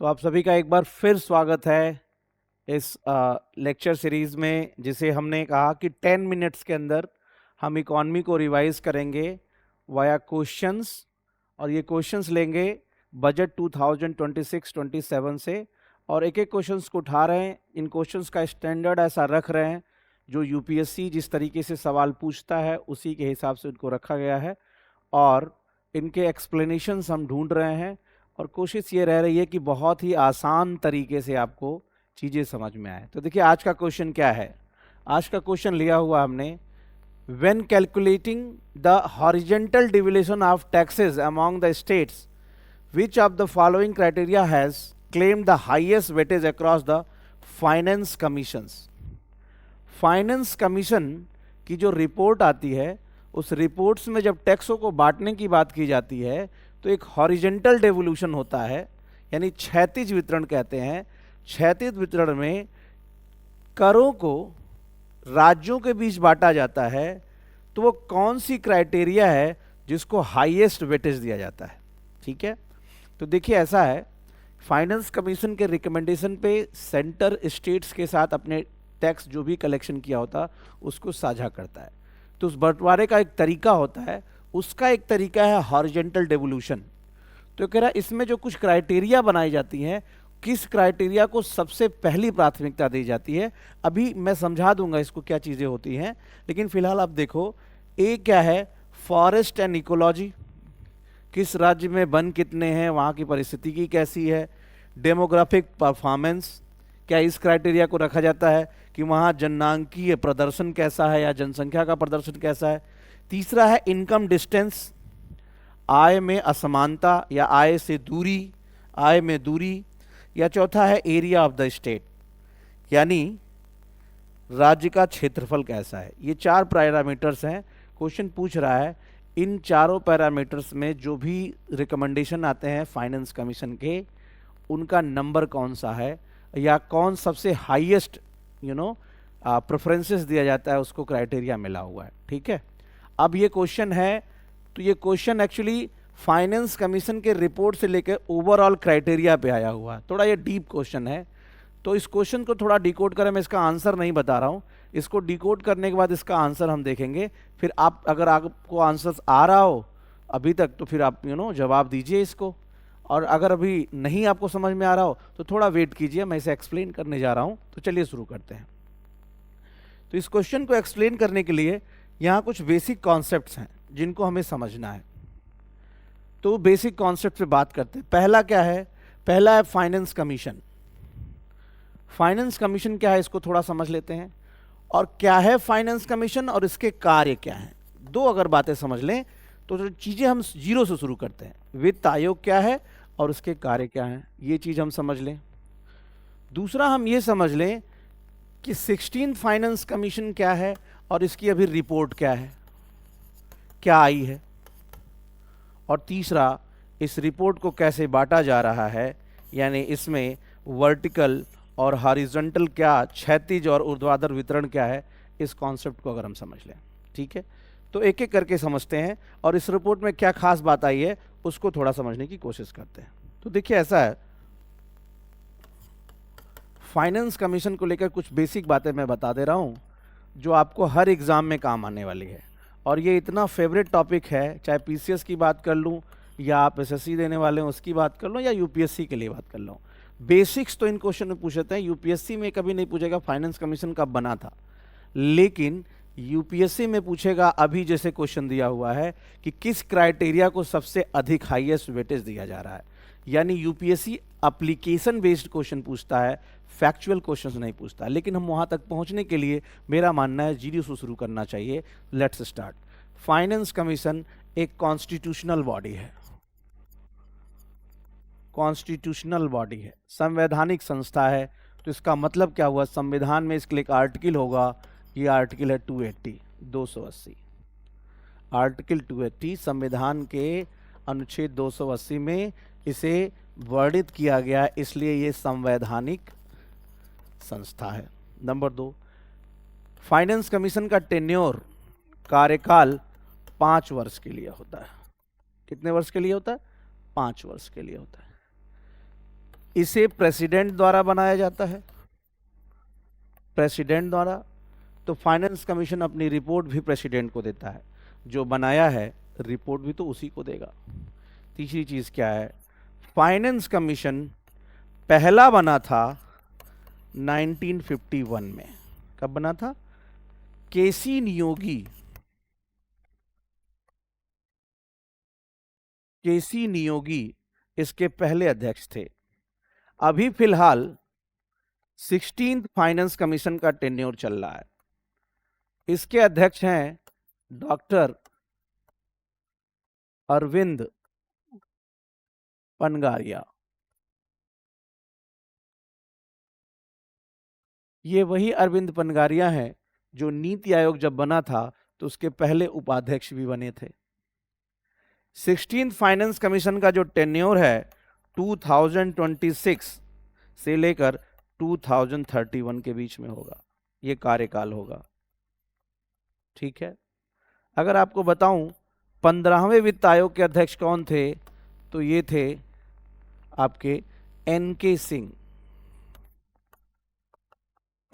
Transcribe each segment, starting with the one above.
तो आप सभी का एक बार फिर स्वागत है इस लेक्चर सीरीज में, जिसे हमने कहा कि 10 मिनट्स के अंदर हम इकॉनमी को रिवाइज करेंगे वाया क्वेश्चंस। और ये क्वेश्चंस लेंगे बजट 2026-27 से, और एक एक क्वेश्चंस को उठा रहे हैं। इन क्वेश्चंस का स्टैंडर्ड ऐसा रख रहे हैं जो यूपीएससी जिस तरीके से सवाल पूछता है उसी के हिसाब से उनको रखा गया है, और इनके एक्सप्लेनेशंस हम ढूंढ रहे हैं। और कोशिश ये रह रही है कि बहुत ही आसान तरीके से आपको चीज़ें समझ में आए। तो देखिए आज का क्वेश्चन क्या है। आज का क्वेश्चन लिया हुआ हमने, when calculating the horizontal devolution of taxes among the states which of the following criteria has claimed the highest weightage across the finance commissions. Finance commission की जो रिपोर्ट आती है, उस रिपोर्ट्स में जब टैक्सों को बांटने की बात की जाती है तो एक हॉरिजेंटल डेवोल्यूशन होता है, यानी क्षैतिज वितरण कहते हैं। क्षैतिज वितरण में करों को राज्यों के बीच बांटा जाता है, तो वो कौन सी क्राइटेरिया है जिसको हाईएस्ट वेटेज दिया जाता है। ठीक है, तो देखिए ऐसा है, फाइनेंस कमीशन के रिकमेंडेशन पे सेंटर स्टेट्स के साथ अपने टैक्स जो भी कलेक्शन किया होता उसको साझा करता है। तो उस बंटवारे का एक तरीका होता है, उसका एक तरीका है हॉरिजेंटल डेवोल्यूशन। तो कह रहा है इसमें जो कुछ क्राइटेरिया बनाई जाती हैं, किस क्राइटेरिया को सबसे पहली प्राथमिकता दी जाती है, अभी मैं समझा दूंगा इसको क्या चीज़ें होती हैं। लेकिन फिलहाल आप देखो, ए क्या है, फॉरेस्ट एंड इकोलॉजी, किस राज्य में वन कितने हैं, वहाँ की परिस्थिति कैसी है। डेमोग्राफिक परफॉर्मेंस, क्या इस क्राइटेरिया को रखा जाता है कि वहाँ जननांकीय प्रदर्शन कैसा है या जनसंख्या का प्रदर्शन कैसा है। तीसरा है इनकम डिस्टेंस, आय में असमानता या आय से दूरी, आय में दूरी। या चौथा है एरिया ऑफ द स्टेट, यानी राज्य का क्षेत्रफल कैसा है। ये 4 पैरामीटर्स हैं। क्वेश्चन पूछ रहा है इन चारों पैरामीटर्स में जो भी रिकमेंडेशन आते हैं फाइनेंस कमीशन के, उनका नंबर कौन सा है या कौन सबसे हाईएस्ट प्रेफरेंसेस दिया जाता है, उसको क्राइटेरिया मिला हुआ है। ठीक है, अब ये क्वेश्चन है, तो ये क्वेश्चन एक्चुअली फाइनेंस कमीशन के रिपोर्ट से लेकर ओवरऑल क्राइटेरिया पे आया हुआ है। थोड़ा ये डीप क्वेश्चन है, तो इस क्वेश्चन को थोड़ा डिकोड करें। मैं इसका आंसर नहीं बता रहा हूँ, इसको डिकोड करने के बाद इसका आंसर हम देखेंगे। फिर आप अगर आपको आंसर आ रहा हो अभी तक तो फिर आप जवाब दीजिए इसको, और अगर अभी नहीं आपको समझ में आ रहा हो तो थोड़ा वेट कीजिए, मैं इसे एक्सप्लेन करने जा रहा हूँ। तो चलिए शुरू करते हैं। तो इस क्वेश्चन को एक्सप्लेन करने के लिए यहाँ कुछ बेसिक कॉन्सेप्ट्स हैं जिनको हमें समझना है। तो बेसिक कॉन्सेप्ट पे बात करते हैं। पहला क्या है, पहला है फाइनेंस कमीशन। फाइनेंस कमीशन क्या है इसको थोड़ा समझ लेते हैं, और क्या है फाइनेंस कमीशन और इसके कार्य क्या हैं। दो अगर बातें समझ लें तो चीज़ें हम जीरो से शुरू करते हैं। वित्त आयोग क्या है और उसके कार्य क्या हैं, ये चीज़ हम समझ लें। दूसरा हम ये समझ लें कि 16 फाइनेंस कमीशन क्या है और इसकी अभी रिपोर्ट क्या है, क्या आई है। और तीसरा, इस रिपोर्ट को कैसे बांटा जा रहा है, यानी इसमें वर्टिकल और हॉरिजॉन्टल क्या, क्षैतिज और ऊर्ध्वाधर वितरण क्या है, इस कॉन्सेप्ट को अगर हम समझ लें। ठीक है, तो एक एक करके समझते हैं और इस रिपोर्ट में क्या खास बात आई है उसको थोड़ा समझने की कोशिश करते हैं। तो देखिए ऐसा है, फाइनेंस कमीशन को लेकर कुछ बेसिक बातें मैं बता दे रहा हूँ जो आपको हर एग्जाम में काम आने वाली है। और ये इतना फेवरेट टॉपिक है, चाहे पीसीएस की बात कर लूँ या आप एसएससी देने वाले हैं उसकी बात कर लो या यूपीएससी के लिए बात कर लो। बेसिक्स तो इन क्वेश्चन में पूछते हैं। यूपीएससी में कभी नहीं पूछेगा फाइनेंस कमीशन कब बना था, लेकिन यूपीएससी में पूछेगा अभी जैसे क्वेश्चन दिया हुआ है कि किस क्राइटेरिया को सबसे अधिक हाईएस्ट वेटेज दिया जा रहा है। यानी यूपीएससी एप्लीकेशन बेस्ड क्वेश्चन पूछता है, फैक्चुअल क्वेश्चंस नहीं पूछता। लेकिन हम वहां तक पहुंचने के लिए मेरा मानना है जीरो से शुरू करना चाहिए। Let's start. फाइनेंस कमीशन एक कॉन्स्टिट्यूशनल बॉडी है, कॉन्स्टिट्यूशनल बॉडी है, संवैधानिक संस्था है। तो इसका मतलब क्या हुआ, संविधान में इसके लिए एक आर्टिकल होगा, ये आर्टिकल है 280, 280। आर्टिकल 280 संविधान के अनुच्छेद 280 में इसे वर्णित किया गया, इसलिए ये संवैधानिक संस्था है। नंबर 2, फाइनेंस कमीशन का टेन्योर, कार्यकाल 5 वर्ष के लिए होता है। कितने वर्ष के लिए होता है, 5 वर्ष के लिए होता है। इसे प्रेसिडेंट द्वारा बनाया जाता है, प्रेसिडेंट द्वारा। तो फाइनेंस कमीशन अपनी रिपोर्ट भी प्रेसिडेंट को देता है, जो बनाया है रिपोर्ट भी तो उसी को देगा। तीसरी चीज क्या है, फाइनेंस कमीशन पहला बना था 1951 में। कब बना था? केसी नियोगी, केसी नियोगी इसके पहले अध्यक्ष थे। अभी फिलहाल 16th फाइनेंस कमीशन का टेन्योर चल रहा है। इसके अध्यक्ष हैं डॉक्टर अरविंद पनगारिया। ये वही अरविंद पनगारिया हैं जो नीति आयोग जब बना था तो उसके पहले उपाध्यक्ष भी बने थे। 16th फाइनेंस कमीशन का जो टेन्योर है 2026 से लेकर 2031 के बीच में होगा, ये कार्यकाल होगा। ठीक है, अगर आपको बताऊं 15वें वित्त आयोग के अध्यक्ष कौन थे, तो ये थे आपके एनके सिंह,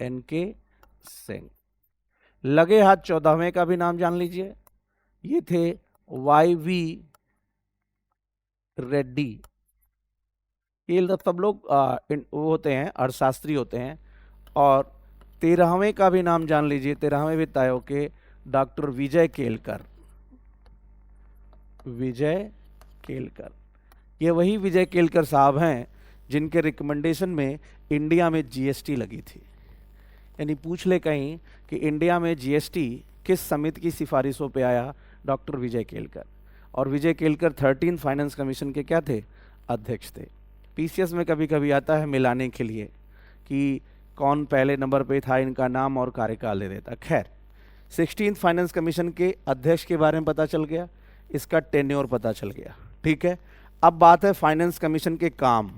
एनके सिंह। लगे हाथ 14वें का भी नाम जान लीजिए, ये थे वाईवी रेड्डी। ये सब लोग वो होते हैं, अर्थशास्त्री होते हैं। और 13वें का भी नाम जान लीजिए, 13वें वित्त आयोग के डॉक्टर विजय केलकर, विजय केलकर। ये वही विजय केलकर साहब हैं जिनके रिकमेंडेशन में इंडिया में जीएसटी लगी थी। यानी पूछ ले कहीं कि इंडिया में जीएसटी किस समिति की सिफारिशों पे आया, डॉक्टर विजय केलकर। और विजय केलकर 13th फाइनेंस कमीशन के क्या थे? अध्यक्ष थे। पीसीएस में कभी कभी आता है मिलाने के लिए कि कौन पहले नंबर पे था, इनका नाम और कार्यकाल दे देता। खैर, 16th फाइनेंस कमीशन के अध्यक्ष के बारे में पता चल गया, इसका टेन्योर पता चल गया। ठीक है, अब बात है फाइनेंस कमीशन के काम।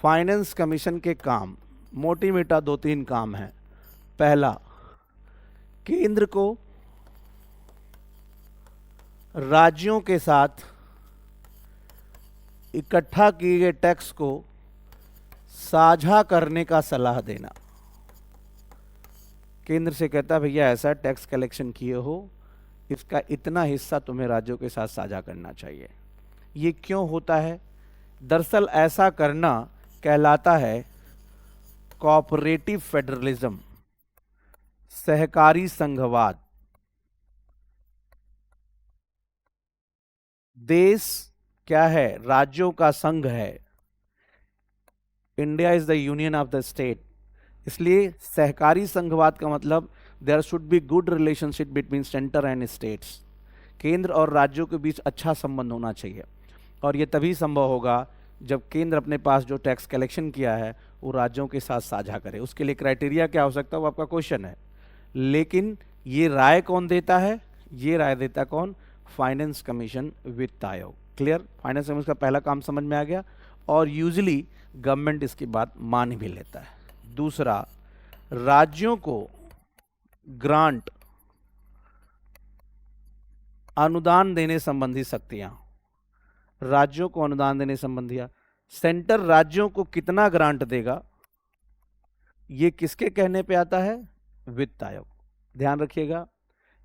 फाइनेंस कमीशन के काम मोटी मोटा 2-3 काम हैं। पहला, केंद्र को राज्यों के साथ इकट्ठा किए गए टैक्स को साझा करने का सलाह देना। केंद्र से कहता है भैया ऐसा टैक्स कलेक्शन किए हो, इसका इतना हिस्सा तुम्हें राज्यों के साथ साझा करना चाहिए। ये क्यों होता है? दरअसल ऐसा करना कहलाता है कोऑपरेटिव फेडरलिज्म, सहकारी संघवाद। देश क्या है? राज्यों का संघ है। India is the union of the state. इसलिए सहकारी संघवाद का मतलब there should be good relationship between centre and states. केंद्र और राज्यों के बीच अच्छा संबंध होना चाहिए, और ये तभी संभव होगा जब केंद्र अपने पास जो टैक्स कलेक्शन किया है वो राज्यों के साथ साझा करे। उसके लिए क्राइटेरिया क्या हो सकता है वो आपका क्वेश्चन है। लेकिन ये राय कौन देता है? ये राय देता कौन? फाइनेंस कमीशन, वित्त आयोग। क्लियर? फाइनेंस कमीशन का पहला काम समझ में आ गया, और यूजुअली गवर्नमेंट इसकी बात मान भी लेता है। दूसरा, राज्यों को ग्रांट, अनुदान देने संबंधी शक्तियां। राज्यों को अनुदान देने संबंधी, सेंटर राज्यों को कितना ग्रांट देगा ये किसके कहने पे आता है? वित्त आयोग। ध्यान रखिएगा,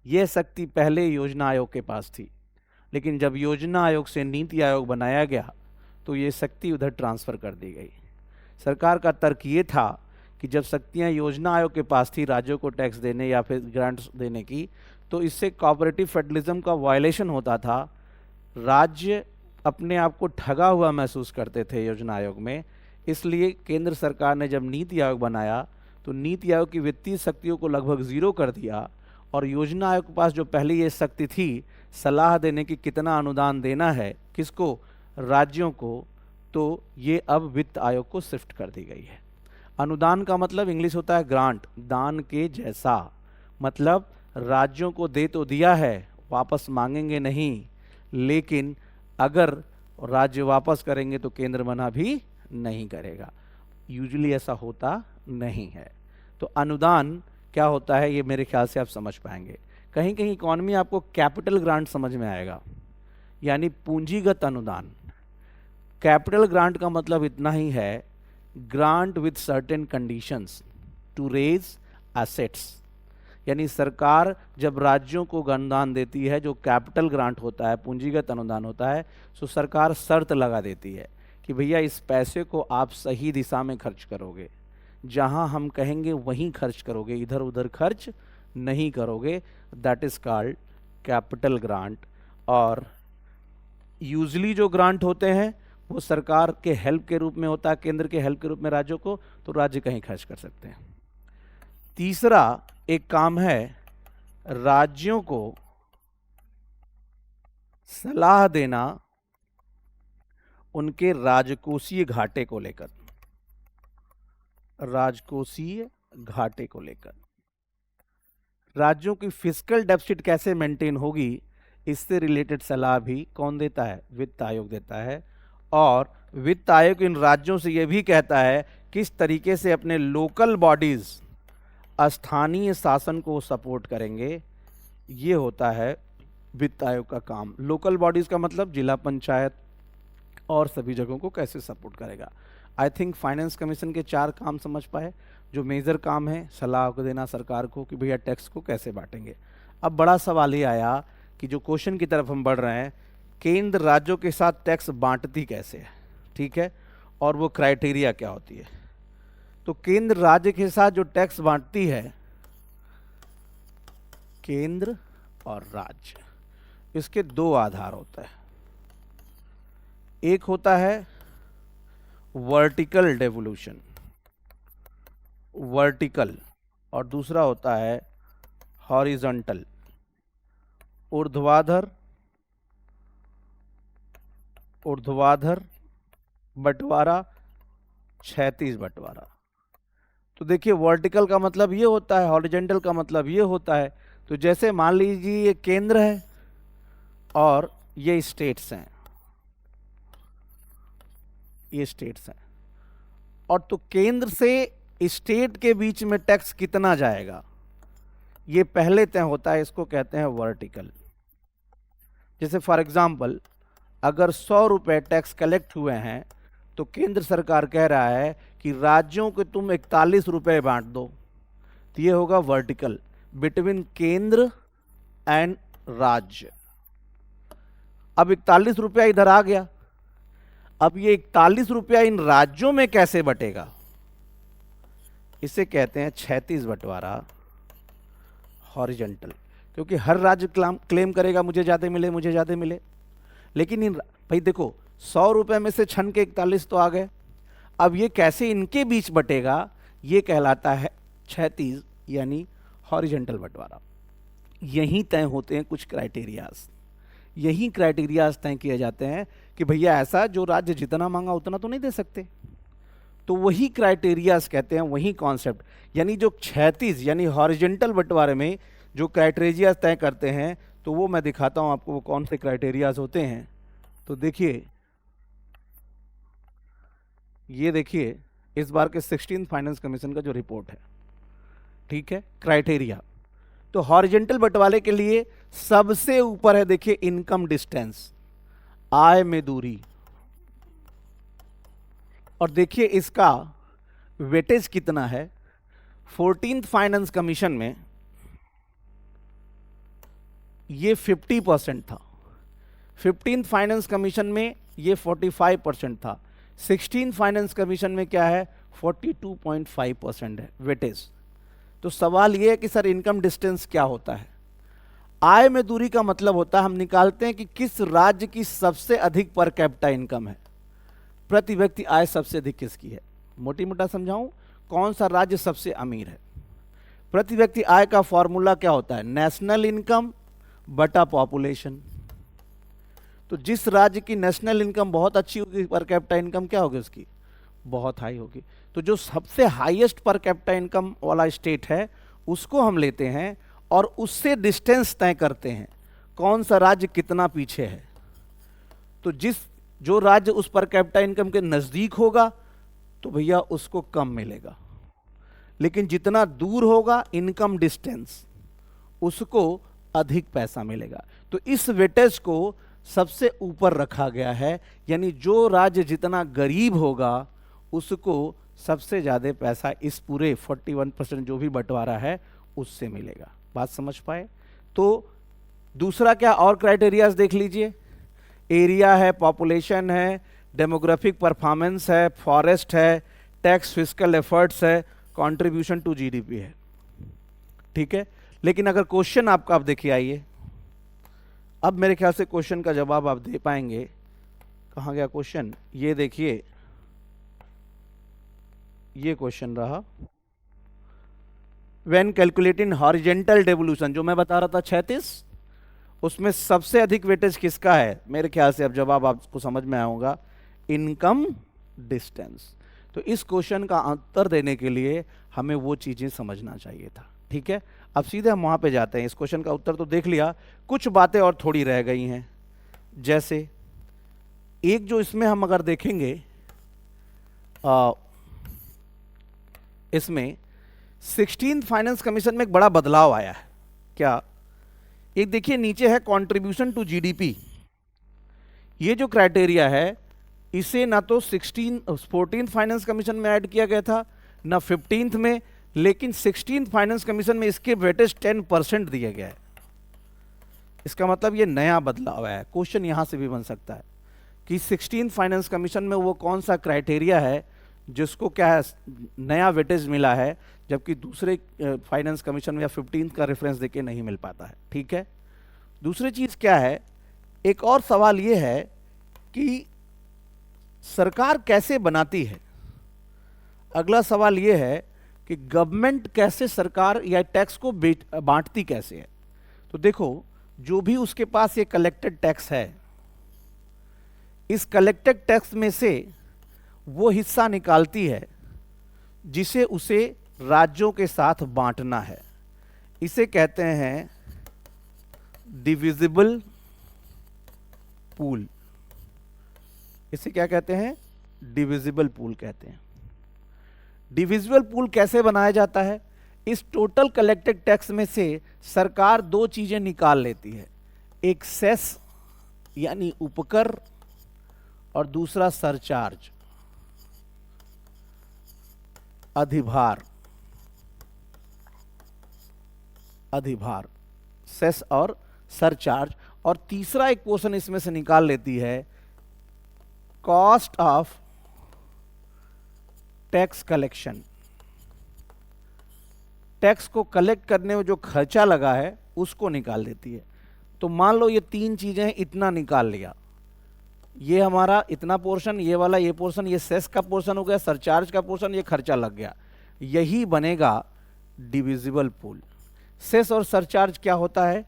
यह शक्ति पहले योजना आयोग के पास थी, लेकिन जब योजना आयोग से नीति आयोग बनाया गया तो ये शक्ति उधर ट्रांसफर कर दी गई। सरकार का तर्क ये था कि जब शक्तियां योजना आयोग के पास थी राज्यों को टैक्स देने या फिर ग्रांट्स देने की, तो इससे कोऑपरेटिव फेडरलिज्म का वायलेशन होता था। राज्य अपने आप को ठगा हुआ महसूस करते थे योजना आयोग में। इसलिए केंद्र सरकार ने जब नीति आयोग बनाया तो नीति आयोग की वित्तीय शक्तियों को लगभग जीरो कर दिया, और योजना आयोग के पास जो पहले ये शक्ति थी सलाह देने की कितना अनुदान देना है, किसको? राज्यों को, तो ये अब वित्त आयोग को शिफ्ट कर दी गई है। अनुदान का मतलब इंग्लिश होता है ग्रांट, दान के जैसा। मतलब राज्यों को दे तो दिया है, वापस मांगेंगे नहीं, लेकिन अगर राज्य वापस करेंगे तो केंद्र मना भी नहीं करेगा। यूजुअली ऐसा होता नहीं है। तो अनुदान क्या होता है ये मेरे ख्याल से आप समझ पाएंगे। कहीं कहीं इकॉनमी आपको कैपिटल ग्रांट समझ में आएगा, यानी पूंजीगत अनुदान। कैपिटल ग्रांट का मतलब इतना ही है, grant with certain conditions to raise assets. यानी सरकार जब राज्यों को अनुदान देती है, जो कैपिटल ग्रांट होता है, पूंजीगत अनुदान होता है, तो सरकार शर्त लगा देती है कि भैया इस पैसे को आप सही दिशा में खर्च करोगे, जहां हम कहेंगे वहीं खर्च करोगे, इधर उधर खर्च नहीं करोगे। That is called capital grant. और यूजली जो ग्रांट होते हैं वो सरकार के हेल्प के रूप में होता है, केंद्र के हेल्प के रूप में राज्यों को, तो राज्य कहीं खर्च कर सकते हैं। तीसरा एक काम है राज्यों को सलाह देना उनके राजकोषीय घाटे को लेकर, राजकोषीय घाटे को लेकर। राज्यों की फिस्कल डेफिसिट कैसे मेंटेन होगी, इससे रिलेटेड सलाह भी कौन देता है? वित्त आयोग देता है। और वित्त आयोग इन राज्यों से यह भी कहता है किस तरीके से अपने लोकल बॉडीज, स्थानीय शासन को सपोर्ट करेंगे। ये होता है वित्त आयोग का काम। लोकल बॉडीज का मतलब जिला पंचायत और सभी जगहों को कैसे सपोर्ट करेगा। आई थिंक फाइनेंस कमीशन के 4 काम समझ पाए। जो मेजर काम है सलाह को देना सरकार को कि भैया टैक्स को कैसे बांटेंगे। अब बड़ा सवाल ये आया कि जो क्वेश्चन की तरफ हम बढ़ रहे हैं, केंद्र राज्यों के साथ टैक्स बांटती कैसे है, ठीक है, और वो क्राइटेरिया क्या होती है। तो केंद्र राज्य के साथ जो टैक्स बांटती है, केंद्र और राज्य, इसके 2 आधार होता है। एक होता है वर्टिकल डेवोल्यूशन, वर्टिकल, और दूसरा होता है हॉरिजॉन्टल, ऊर्ध्वाधर, ऊर्ध्वाधर बंटवारा, क्षैतिज बंटवारा। तो देखिए वर्टिकल का मतलब ये होता है, हॉरिजॉन्टल का मतलब ये होता है। तो जैसे मान लीजिए ये केंद्र है और ये स्टेट्स हैं, ये स्टेट्स हैं, और तो केंद्र से स्टेट के बीच में टैक्स कितना जाएगा ये पहले तय होता है, इसको कहते हैं वर्टिकल। जैसे फॉर एग्जांपल अगर 100 रुपए टैक्स कलेक्ट हुए हैं तो केंद्र सरकार कह रहा है कि राज्यों को तुम 41 रुपए बांट दो, तो ये होगा वर्टिकल बिटवीन केंद्र एंड राज्य। अब 41 रुपया इधर आ गया, अब ये 41 रुपया इन राज्यों में कैसे बटेगा, इसे कहते हैं क्षैतिज बंटवारा, हॉरिजॉन्टल। क्योंकि हर राज्य क्लेम करेगा मुझे ज्यादा मिले, मुझे ज्यादा मिले, लेकिन इन भाई देखो 100 रुपए में से छन के 41 तो आ गए, अब ये कैसे इनके बीच बटेगा, ये कहलाता है क्षैतिज यानी हॉरिजॉन्टल बंटवारा। यहीं तय होते हैं कुछ क्राइटेरियाज, यही क्राइटेरियाज तय किए जाते हैं कि भैया ऐसा जो राज्य जितना मांगा उतना तो नहीं दे सकते, तो वही क्राइटेरियाज कहते हैं, वही कॉन्सेप्ट। यानी जो क्षैतिज यानी हॉरिजॉन्टल बंटवारे में जो क्राइटेरियाज तय करते हैं, तो वो मैं दिखाता हूं आपको वो कौन से क्राइटेरियाज होते हैं। तो देखिए, ये देखिए इस बार के 16th फाइनेंस कमीशन का जो रिपोर्ट है, ठीक है, क्राइटेरिया। तो हॉरिजॉन्टल बंटवारे के लिए सबसे ऊपर है देखिए इनकम डिस्टेंस, आय में दूरी, और देखिए इसका वेटेज कितना है। 14th फाइनेंस कमीशन में ये 50% था, 15th फाइनेंस कमीशन में ये 45% था, 16th फाइनेंस कमीशन में क्या है 42.5% है वेटेज। तो सवाल ये है कि सर इनकम डिस्टेंस क्या होता है। आय में दूरी का मतलब होता है हम निकालते हैं कि किस राज्य की सबसे अधिक पर कैपिटा इनकम है, प्रति व्यक्ति आय सबसे अधिक किसकी है। मोटी मोटा समझाऊं, कौन सा राज्य सबसे अमीर है। प्रति व्यक्ति आय का फॉर्मूला क्या होता है, नेशनल इनकम बटा पॉपुलेशन। तो जिस राज्य की नेशनल इनकम बहुत अच्छी होगी, पर कैपिटा इनकम क्या होगी उसकी, बहुत हाई होगी। तो जो सबसे हाईएस्ट पर कैपिटा इनकम वाला स्टेट है उसको हम लेते हैं और उससे डिस्टेंस तय करते हैं कौन सा राज्य कितना पीछे है। तो जो राज्य उस पर कैपिटा इनकम के नजदीक होगा तो भैया उसको कम मिलेगा, लेकिन जितना दूर होगा इनकम डिस्टेंस उसको अधिक पैसा मिलेगा। तो इस वेटेज को सबसे ऊपर रखा गया है, यानी जो राज्य जितना गरीब होगा उसको सबसे ज़्यादा पैसा इस पूरे 41% जो भी बंटवारा है उससे मिलेगा। बात समझ पाए? तो दूसरा क्या और क्राइटेरियाज देख लीजिए, एरिया है, पॉपुलेशन है, डेमोग्राफिक परफॉर्मेंस है, फॉरेस्ट है, टैक्स फिस्कल एफर्ट्स है, कंट्रीब्यूशन टू जीडीपी है। ठीक है, लेकिन अगर क्वेश्चन आपका, आप देखिए आइए, अब मेरे ख्याल से क्वेश्चन का जवाब आप दे पाएंगे। कहाँ गया क्वेश्चन? ये देखिए, ये क्वेश्चन रहा, व्हेन कैलकुलेटिंग हॉरिजेंटल डेवोल्यूशन, जो मैं बता रहा था 36, उसमें सबसे अधिक वेटेज किसका है? मेरे ख्याल से अब जवाब आपको समझ में आऊंगा, इनकम डिस्टेंस। तो इस क्वेश्चन का उत्तर देने के लिए हमें वो चीजें समझना चाहिए था। ठीक है, अब सीधे हम वहां पे जाते हैं। इस क्वेश्चन का उत्तर तो देख लिया, कुछ बातें और थोड़ी रह गई हैं। जैसे एक जो इसमें हम अगर देखेंगे, इसमें 16th फाइनेंस कमीशन में एक बड़ा बदलाव आया है। क्या? एक देखिए नीचे है कंट्रीब्यूशन टू जीडीपी। ये जो क्राइटेरिया है इसे ना तो 14th फाइनेंस कमीशन में ऐड किया गया था ना 15th में, लेकिन 16th फाइनेंस कमीशन में इसके वेटेज 10% दिया गया है। इसका मतलब ये नया बदलाव है। क्वेश्चन यहां से भी बन सकता है कि 16th फाइनेंस कमीशन में वो कौन सा क्राइटेरिया है जिसको क्या है नया वेटेज मिला है, जबकि दूसरे फाइनेंस कमीशन में या 15th का रेफरेंस देके नहीं मिल पाता है। ठीक है, दूसरी चीज क्या है, एक और सवाल ये है कि सरकार कैसे बनाती है। अगला सवाल ये है कि गवर्नमेंट कैसे सरकार या टैक्स को बांटती कैसे है। तो देखो, जो भी उसके पास ये कलेक्टेड टैक्स है, इस कलेक्टेड टैक्स में से वो हिस्सा निकालती है जिसे उसे राज्यों के साथ बांटना है। इसे कहते हैं डिविजिबल पूल। इसे क्या कहते हैं? डिविजिबल पूल कहते हैं। डिविजिबल पूल कैसे बनाया जाता है? इस टोटल कलेक्टेड टैक्स में से सरकार दो चीजें निकाल लेती है, एक सेस यानी उपकर और दूसरा सरचार्ज, अधिभार। अधिभार, सेस और सरचार्ज। और तीसरा एक पोर्शन इसमें से निकाल लेती है cost of tax collection. Tax को कलेक्ट करने में जो खर्चा लगा है उसको निकाल देती है। तो मान लो ये तीन चीजें इतना निकाल लिया, ये हमारा इतना पोर्शन, ये वाला ये पोर्शन, ये सेस का पोर्शन हो गया, सरचार्ज का पोर्शन, ये खर्चा लग गया, यही बनेगा डिविजिबल पूल। सेस और सरचार्ज क्या होता है?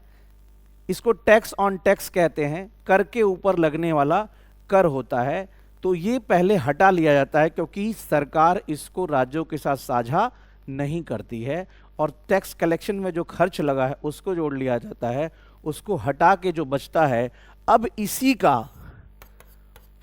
इसको टैक्स ऑन टैक्स कहते हैं, कर के ऊपर लगने वाला कर होता है। तो ये पहले हटा लिया जाता है क्योंकि सरकार इसको राज्यों के साथ साझा नहीं करती है, और टैक्स कलेक्शन में जो खर्च लगा है उसको जोड़ लिया जाता है। उसको हटा के जो बचता है, अब इसी का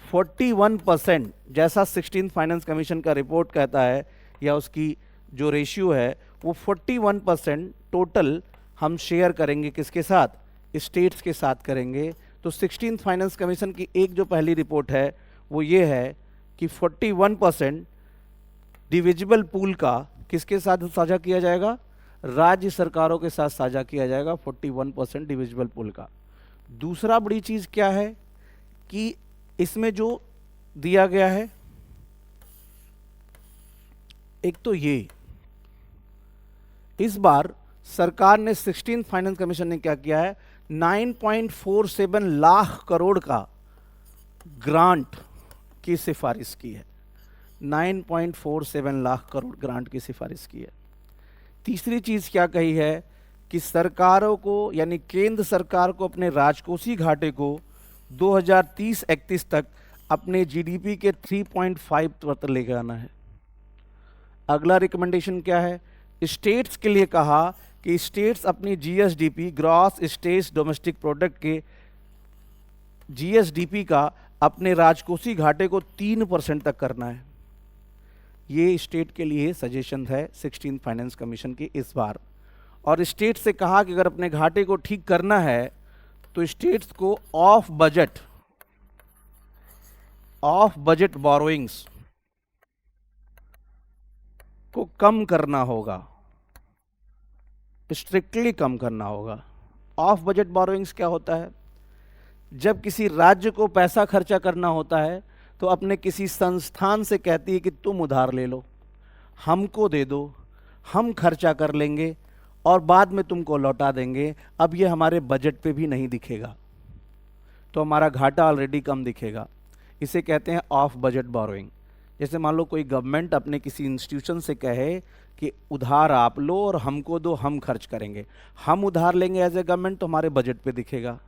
41%, जैसा 16th फाइनेंस कमीशन का रिपोर्ट कहता है या उसकी जो रेशियो है वो 41% टोटल हम शेयर करेंगे किसके साथ? स्टेट्स के साथ करेंगे। तो 16th फाइनेंस कमीशन की एक जो पहली रिपोर्ट है वो ये है कि 41% डिविजिबल पूल का किसके साथ साझा किया जाएगा? राज्य सरकारों के साथ साझा किया जाएगा 41% डिविजिबल पूल का। दूसरा बड़ी चीज क्या है कि इसमें जो दिया गया है, एक तो ये इस बार सरकार ने 16th फाइनेंस कमीशन ने क्या किया है, 9.47 लाख करोड़ का ग्रांट की सिफारिश की है। 9.47 लाख करोड़ ग्रांट की सिफारिश की है। तीसरी चीज क्या कही है कि सरकारों को, यानी केंद्र सरकार को अपने राजकोषीय घाटे को 2030-31 तक अपने जीडीपी के 3.5 पर लेकर आना है। अगला रिकमेंडेशन क्या है? स्टेट्स के लिए कहा कि स्टेट्स अपनी GSDP, gross state domestic product के जीएसडीपी का अपने राजकोषीय घाटे को 3% तक करना है। ये स्टेट के लिए सजेशन है 16th फाइनेंस कमीशन की इस बार। और स्टेट से कहा कि अगर अपने घाटे को ठीक करना है तो स्टेट्स को ऑफ बजट बोरोइंग्स को कम करना होगा, स्ट्रिक्टली कम करना होगा। ऑफ बजट बोरोइंग्स क्या होता है? जब किसी राज्य को पैसा खर्चा करना होता है तो अपने किसी संस्थान से कहती है कि तुम उधार ले लो, हमको दे दो, हम खर्चा कर लेंगे और बाद में तुमको लौटा देंगे। अब ये हमारे बजट पे भी नहीं दिखेगा, तो हमारा घाटा ऑलरेडी कम दिखेगा। इसे कहते हैं ऑफ बजट बोरोइंग। जैसे मान लो कोई गवर्नमेंट अपने किसी इंस्टीट्यूशन से कहे कि उधार आप लो और हमको दो, हम खर्च करेंगे। हम उधार लेंगे एज ए गवर्नमेंट तो हमारे बजट पे दिखेगा,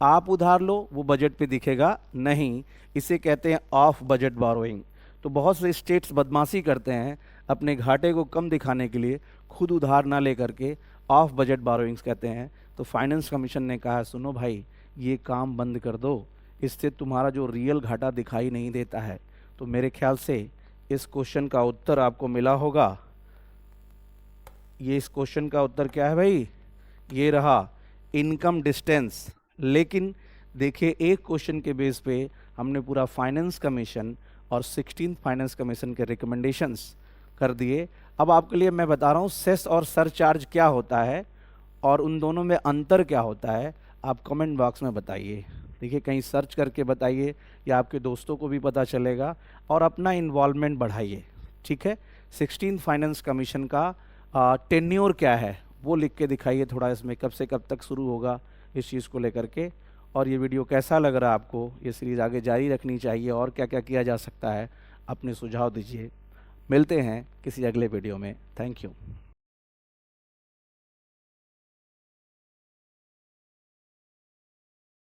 आप उधार लो वो बजट पे दिखेगा नहीं। इसे कहते हैं ऑफ बजट बोरोइंग। तो बहुत से स्टेट्स बदमाशी करते हैं, अपने घाटे को कम दिखाने के लिए खुद उधार ना ले करके ऑफ बजट बोरोइंग्स कहते हैं। तो फाइनेंस कमीशन ने कहा सुनो भाई, ये काम बंद कर दो, इससे तुम्हारा जो रियल घाटा दिखाई नहीं देता है। तो मेरे ख्याल से इस क्वेश्चन का उत्तर आपको मिला होगा। ये इस क्वेश्चन का उत्तर क्या है भाई? ये रहा इनकम डिस्टेंस। लेकिन देखिए, एक क्वेश्चन के बेस पे हमने पूरा फाइनेंस कमीशन और 16th फाइनेंस कमीशन के रिकमेंडेशंस कर दिए। अब आपके लिए मैं बता रहा हूँ सेस और सरचार्ज क्या होता है और उन दोनों में अंतर क्या होता है। आप कमेंट बॉक्स में बताइए, देखिए कहीं सर्च करके बताइए या आपके दोस्तों को भी पता चलेगा और अपना इन्वॉल्वमेंट बढ़ाइए। ठीक है, 16th फाइनेंस कमीशन का टेन्योर क्या है वो लिख के दिखाइए थोड़ा, इसमें कब से कब तक शुरू होगा इस चीज़ को लेकर के। और ये वीडियो कैसा लग रहा है आपको? ये सीरीज़ आगे जारी रखनी चाहिए और क्या क्या किया जा सकता है, अपने सुझाव दीजिए। मिलते हैं किसी अगले वीडियो में। Thank you.